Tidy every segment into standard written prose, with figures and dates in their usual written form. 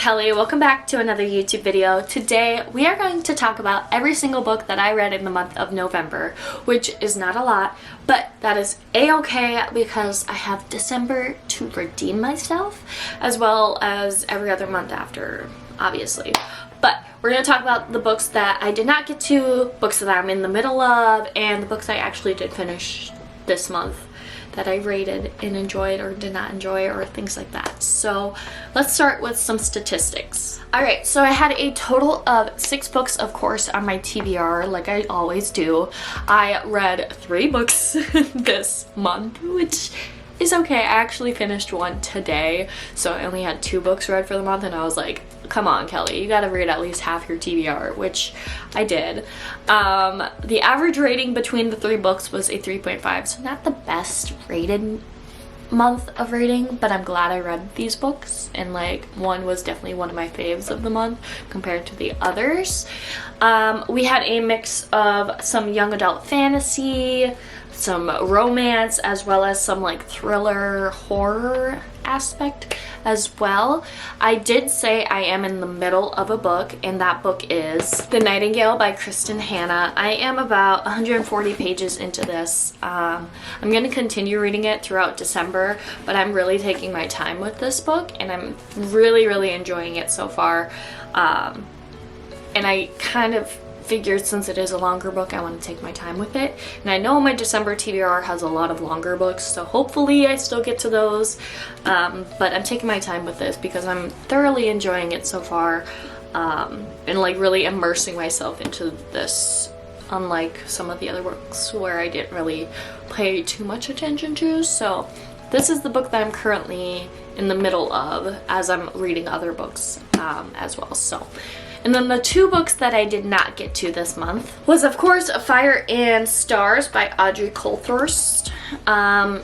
Kelly. Welcome back to another YouTube video. Today we are going to talk about every single book that I read in the month of November, which is not a lot, but that is a-okay because I have December to redeem myself, as well as every other month after, obviously. But we're going to talk about the books that I did not get to, books that I'm in the middle of, and the books I actually did finish this month that I rated and enjoyed or did not enjoy or things like that. So let's start with some statistics. Alright, so I had a total of 6 books, of course, on my TBR, like I always do. I read 3 books this month, which is okay. I actually finished one today, so I only had 2 books read for the month, and I was like, come on, Kelly, you gotta read at least half your TBR, which I did. The average rating between the 3 books was a 3.5, so not the best rated month of rating, but I'm glad I read these books, and like one was definitely one of my faves of the month compared to the others. We had a mix of some young adult fantasy, some romance, as well as some like thriller horror aspect as well. I did say I am in the middle of a book, and that book is The Nightingale by Kristen Hanna. I am about 140 pages into this. I'm going to continue reading it throughout December, but I'm really taking my time with this book, and I'm really enjoying it so far. And I kind of figured since it is a longer book, I want to take my time with it. And I know my December TBR has a lot of longer books, so hopefully I still get to those. But I'm taking my time with this because I'm thoroughly enjoying it so far, and like really immersing myself into this, unlike some of the other books where I didn't really pay too much attention to. So this is the book that I'm currently in the middle of as I'm reading other books as well. So, and then the 2 books that I did not get to this month was, of course, Fire and Stars by Audrey Coulthurst.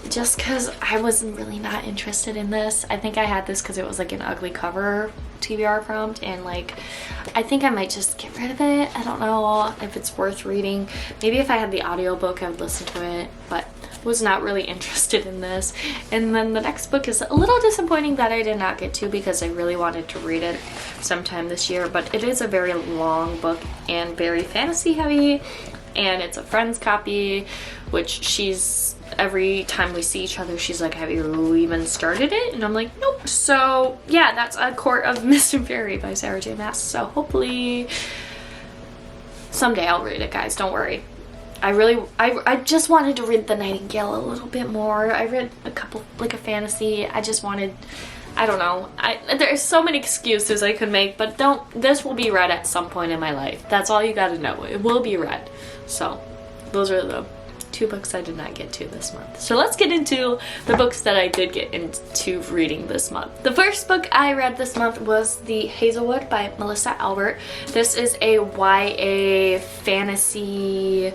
Just because I was really not interested in this. I think I had this because it was like an ugly cover TBR prompt, and like I think I might just get rid of it. I don't know if it's worth reading. Maybe if I had the audiobook I would listen to it, but was not really interested in this. And then the next book is a little disappointing that I did not get to because I really wanted to read it sometime this year, but it is a very long book and very fantasy heavy, and it's a friend's copy, which she's, every time we see each other, she's like, have you even started it? And I'm like, nope. So yeah, that's A Court of Mist and Fury by Sarah J. Maas. So hopefully someday I'll read it, guys, don't worry. I just wanted to read The Nightingale a little bit more. I read a couple, like a fantasy. I just wanted, I don't know. There's so many excuses I could make, but this will be read at some point in my life. That's all you gotta know. It will be read. So those are the 2 books I did not get to this month. So let's get into the books that I did get into reading this month. The first book I read this month was The Hazelwood by Melissa Albert. This is a YA fantasy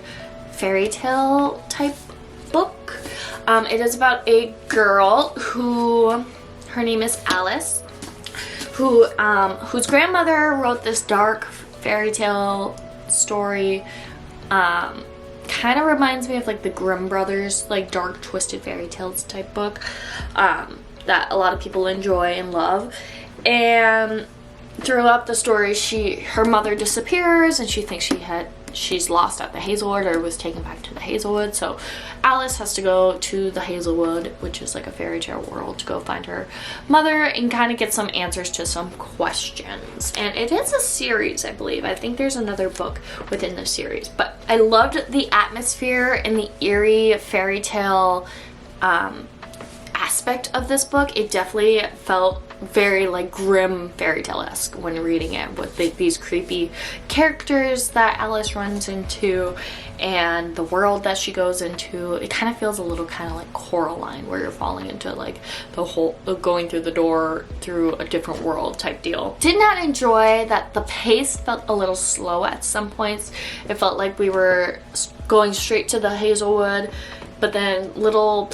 fairy tale type book. It is about a girl who, her name is Alice, who whose grandmother wrote this dark fairy tale story. Kind of reminds me of like the Grimm brothers, like dark twisted fairy tales type book that a lot of people enjoy and love. And throughout the story, her mother disappears, and she thinks she's lost at the Hazelwood, or was taken back to the Hazelwood. So Alice has to go to the Hazelwood, which is like a fairy tale world, to go find her mother and kind of get some answers to some questions. And it is a series, I believe. I think there's another book within the series, but I loved the atmosphere and the eerie fairy tale aspect of this book. It definitely felt very like Grimm fairy tale-esque when reading it, with these creepy characters that Alice runs into and the world that she goes into. It kind of feels a little kind of like Coraline, where you're falling into like the whole going through the door through a different world type deal. Did not enjoy that the pace felt a little slow at some points. It felt like we were going straight to the Hazelwood, but then little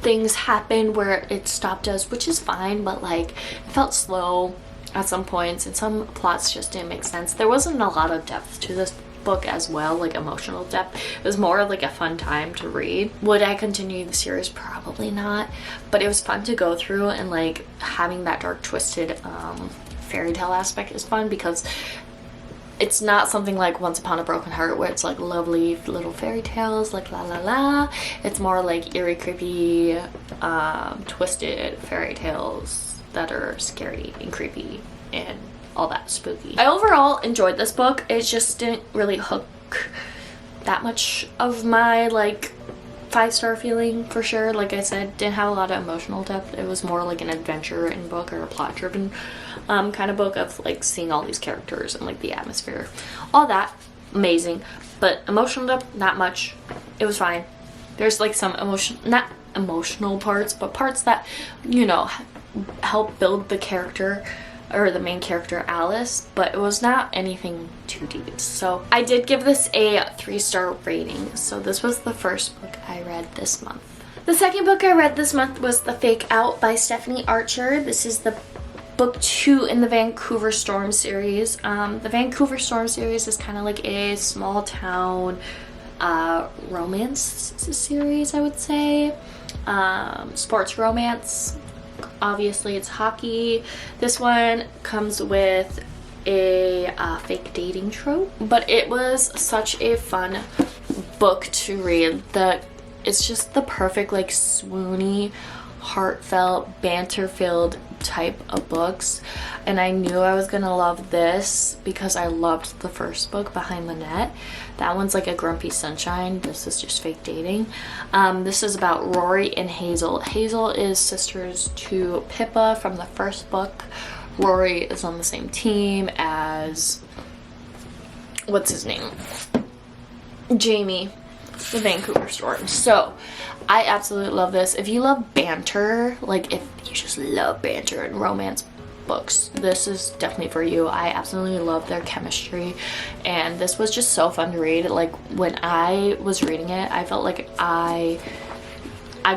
things happened where it stopped us, which is fine, but like it felt slow at some points, and some plots just didn't make sense. There wasn't a lot of depth to this book as well, like emotional depth. It was more like a fun time to read. Would I continue the series? Probably not, but it was fun to go through, and like having that dark twisted fairy tale aspect is fun because it's not something like Once Upon a Broken Heart where it's like lovely little fairy tales like la la la. It's more like eerie, creepy, twisted fairy tales that are scary and creepy and all that spooky. I overall enjoyed this book. It just didn't really hook that much of my like 5-star feeling for sure. Like I said, didn't have a lot of emotional depth. It was more like an adventure in book or a plot driven kind of book of like seeing all these characters and like the atmosphere, all that amazing, but emotional depth not much. It was fine. There's like some not emotional parts, but parts that, you know, help build the character or the main character Alice, but it was not anything too deep. So I did give this a 3-star rating. So this was the first book I read this month. The second book I read this month was The Fake Out by Stephanie Archer. This is the book 2 in the Vancouver Storm series. The Vancouver Storm series is kind of like a small town romance series, I would say. Sports romance. Obviously it's hockey. This one comes with a fake dating trope, but it was such a fun book to read. It's just the perfect like swoony, heartfelt, banter-filled type of books, and I knew I was gonna love this because I loved the first book, Behind the Net. That one's like a grumpy sunshine. This is just fake dating. This is about Rory and Hazel. Hazel is sisters to Pippa from the first book. Rory is on the same team as, what's his name? Jamie, the Vancouver Storm. So I absolutely love this. If you love banter, like if you just love banter and romance books, this is definitely for you. I absolutely love their chemistry, and this was just so fun to read. Like when I was reading it, I felt like I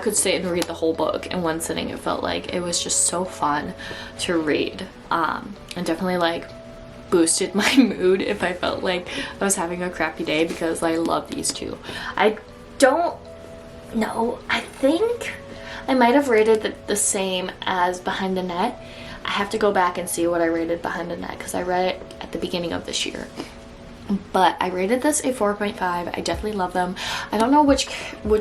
could sit and read the whole book in one sitting. It felt like it was just so fun to read, and definitely like boosted my mood if I felt like I was having a crappy day, because I love these two. I don't know, I think I might have rated it the same as Behind the Net. I have to go back and see what I rated Behind the Net because I read it at the beginning of this year. But I rated this a 4.5. I definitely love them. I don't know which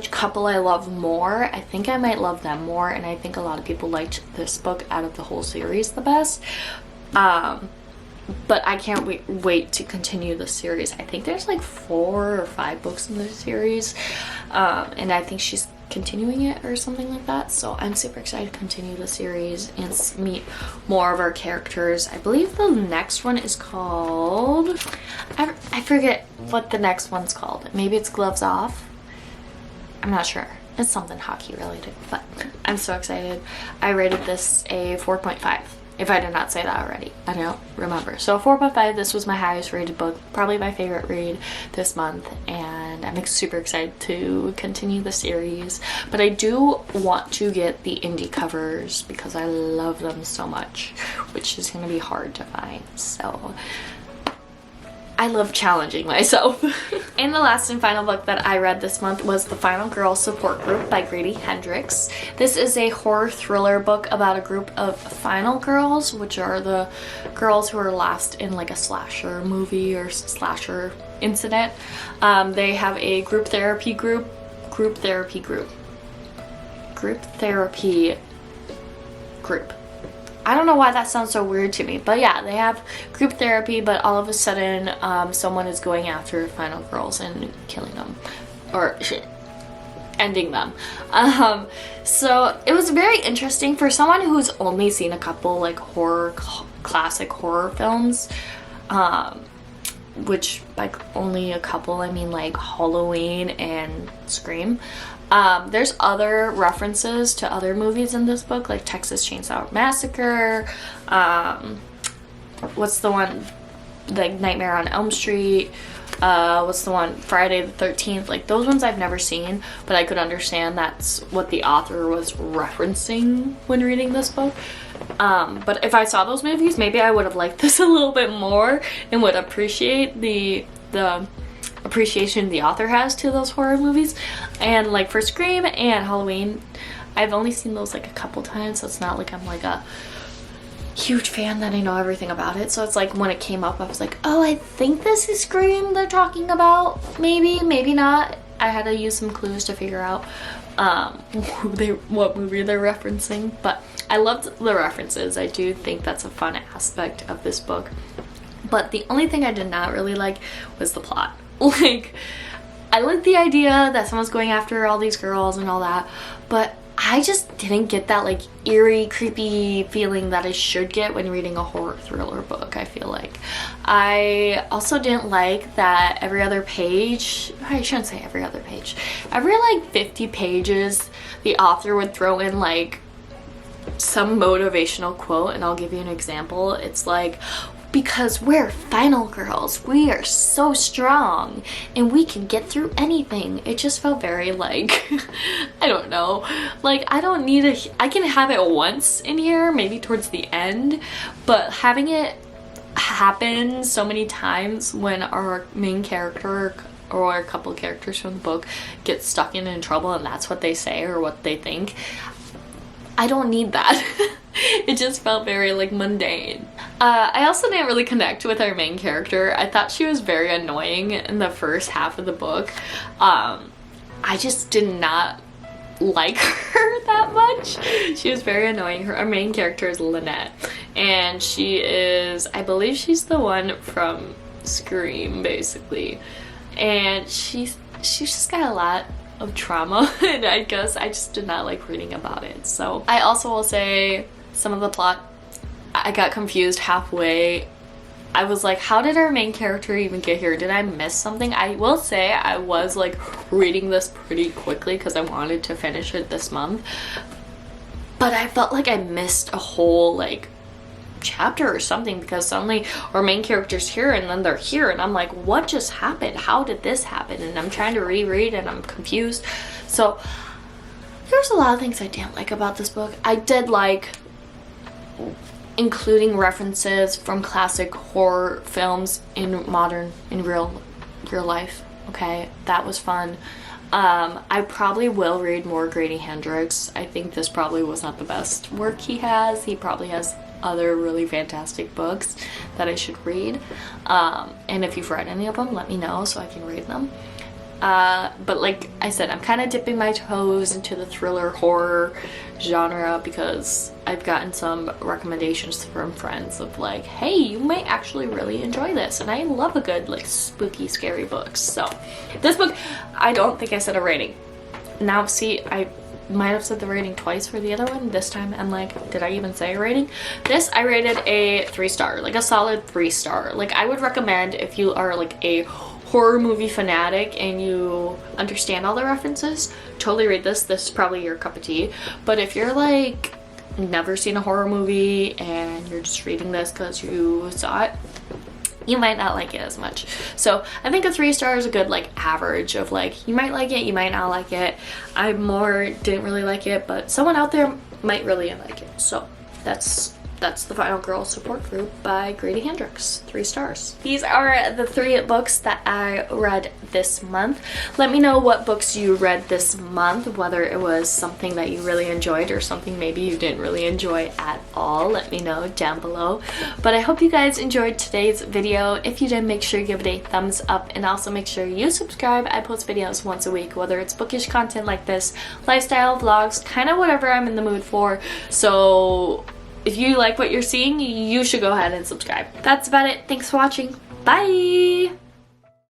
couple I love more. I think I might love them more, and I think a lot of people liked this book out of the whole series the best. But I can't wait to continue the series. I think there's like 4 or 5 books in the series, and I think she's continuing it or something like that. So I'm super excited to continue the series and meet more of our characters. I believe the next one is called, I forget what the next one's called. Maybe it's Gloves Off. I'm not sure. It's something hockey related, but I'm so excited. I rated this a 4.5. If I did not say that already, I don't remember. So 4.5, this was my highest rated book, probably my favorite read this month, and I'm super excited to continue the series. But I do want to get the indie covers because I love them so much, which is going to be hard to find. So I love challenging myself. And the last and final book that I read this month was The Final Girl Support Group by Grady Hendrix. This is a horror thriller book about a group of final girls, which are the girls who are last in like a slasher movie or slasher incident. They have a group therapy group. I don't know why that sounds so weird to me, but yeah, they have group therapy, but all of a sudden someone is going after final girls and killing them, or ending them. So it was very interesting for someone who's only seen a couple like classic horror films, which by only a couple I mean like Halloween and Scream. There's other references to other movies in this book, like Texas Chainsaw Massacre, what's the one, like Nightmare on Elm Street, what's the one, Friday the 13th, like those ones I've never seen, but I could understand that's what the author was referencing when reading this book. But if I saw those movies, maybe I would have liked this a little bit more and would appreciate the appreciation the author has to those horror movies. And like for Scream and Halloween, I've only seen those like a couple times, so it's not like I'm like a huge fan that I know everything about it. So it's like when it came up, I was like, oh, I think this is Scream they're talking about. Maybe not. I had to use some clues to figure out what movie they're referencing, but I loved the references. I do think that's a fun aspect of this book. But the only thing I did not really like was the plot. Like, I liked the idea that someone's going after all these girls and all that, but I just didn't get that like eerie, creepy feeling that I should get when reading a horror thriller book, I feel like. I also didn't like that every other page, I shouldn't say every other page, every like 50 pages the author would throw in like some motivational quote, and I'll give you an example. It's like, because we're final girls, we are so strong and we can get through anything. It just felt very like I don't know, like I don't need I can have it once in here, maybe towards the end, but having it happen so many times when our main character or a couple characters from the book get stuck in trouble and that's what they say or what they think, I don't need that. It just felt very like mundane. I also didn't really connect with our main character. I thought she was very annoying in the first half of the book. I just did not like her that much. She was very annoying. Our main character is Lynette, and she is, I believe she's the one from Scream basically, and she's just got a lot of trauma and I guess I just did not like reading about it. So I also will say some of the plot, I got confused halfway. I was like, how did our main character even get here? Did I miss something? I will say I was like reading this pretty quickly because I wanted to finish it this month, but I felt like I missed a whole like chapter or something because suddenly our main character's here and then they're here and I'm like, what just happened? How did this happen? And I'm trying to reread and I'm confused. So there's a lot of things I didn't like about this book. I did like including references from classic horror films in real life. Okay, that was fun. I probably will read more Grady Hendrix. I think this probably was not the best work he has. He probably has other really fantastic books that I should read. And if you've read any of them, let me know so I can read them. But like I said, I'm kind of dipping my toes into the thriller horror genre because I've gotten some recommendations from friends of like, hey, you might actually really enjoy this, and I love a good like spooky scary book. So this book, I don't think I said a rating. Now see, I might have said the rating twice for the other one. This time I'm like, did I even say a rating? This I rated a 3-star, like a solid 3-star. Like I would recommend if you are like a horror movie fanatic and you understand all the references, totally read this. This is probably your cup of tea. But if you're like never seen a horror movie and you're just reading this because you saw it, you might not like it as much. So I think a 3-star is a good like average of like, you might like it, you might not like it. I didn't really like it, but someone out there might really like it. So that's The Final Girl Support Group by Grady Hendrix, 3 stars. These are the 3 books that I read this month. Let me know what books you read this month, whether it was something that you really enjoyed or something maybe you didn't really enjoy at all. Let me know down below. But I hope you guys enjoyed today's video. If you did, make sure you give it a thumbs up and also make sure you subscribe. I post videos once a week, whether it's bookish content like this, lifestyle vlogs, kind of whatever I'm in the mood for. So if you like what you're seeing, you should go ahead and subscribe. That's about it. Thanks for watching. Bye!